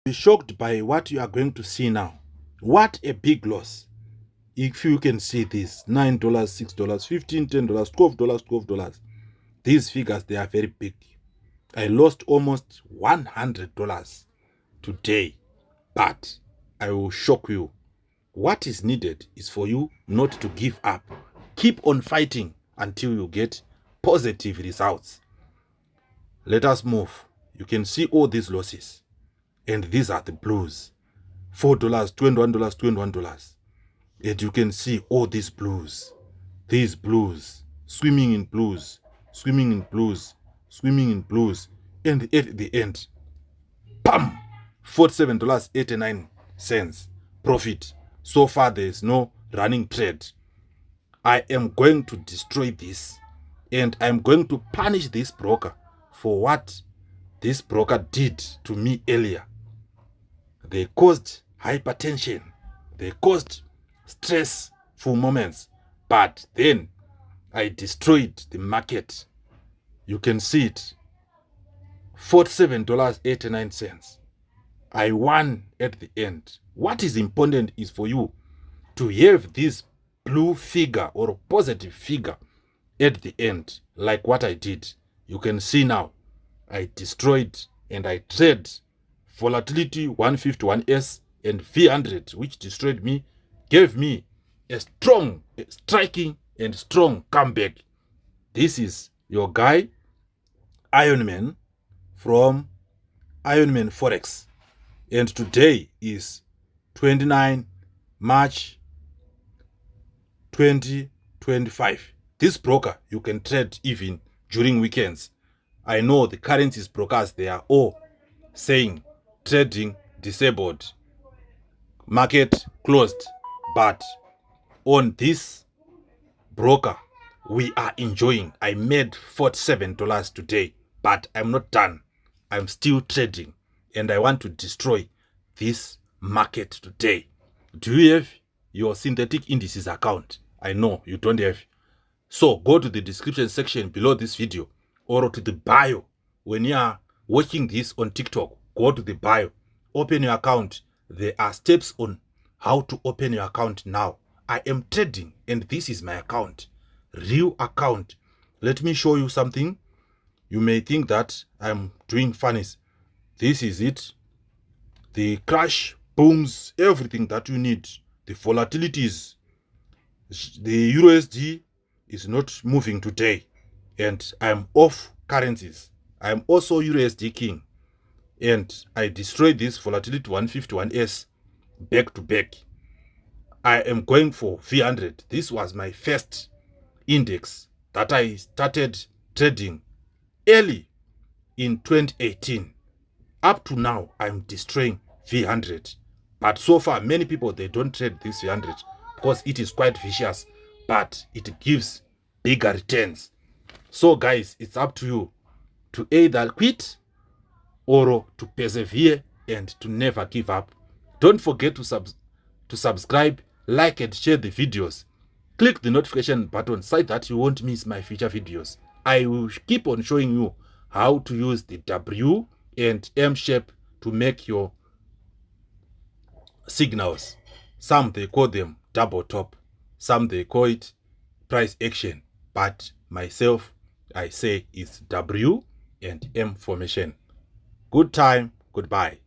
Be shocked by what you are going to see now. What a big loss. If you can see this, $9, $6, $15, $10, $12. These figures, they are very big. I lost almost $100 today. But I will shock you. What is needed is for you not to give up. Keep on fighting until you get positive results. Let us move. You can see all these losses. And these are the blues. $4, $21, $21. And you can see all these blues. These blues. Swimming in blues. Swimming in blues. Swimming in blues. And at the end, bam! $47.89 profit. So far, there is no running trade. I am going to destroy this. And I'm going to punish this broker for what this broker did to me earlier. They caused hypertension. They caused stressful moments. But then I destroyed the market. You can see it. $47.89. I won at the end. What is important is for you to have this blue figure or positive figure at the end, like what I did. You can see now, I destroyed and I trade volatility 151S and V100, which destroyed me, gave me a strong, striking and strong comeback. This is your guy, Ironman, from Ironman Forex. And today is 29 March 2025. This broker, you can trade even during weekends. I know the currencies brokers, they are all saying trading disabled, market closed. But on this broker, we are enjoying. I made $47 today, but I'm not done. I'm still trading. And I want to destroy this market today. Do you have your synthetic indices account? I know you don't have. So go to the description section below this video or to the bio. When you are watching this on TikTok, go to the bio. Open your account. There are steps on how to open your account now. I am trading and this is my account. Real account. Let me show you something. You may think that I'm doing funnies. This is it. The crash, booms, everything that you need. The volatilities. The USD is not moving today. And I'm off currencies. I'm also USD king. And I destroyed this volatility 151S back to back. I am going for V100. This was my first index that I started trading early in 2018. Up to now, I'm destroying V100. But so far, many people, they don't trade this V100 because it is quite vicious, but it gives bigger returns. So guys, it's up to you to either quit or to persevere and to never give up. Don't forget to subscribe, like and share the videos. Click the notification button so that you won't miss my future videos. I will keep on showing you how to use the W and M shape to make your signals. Some they call them double top, some they call it price action, but myself I say it's W and M formation. Good time, goodbye.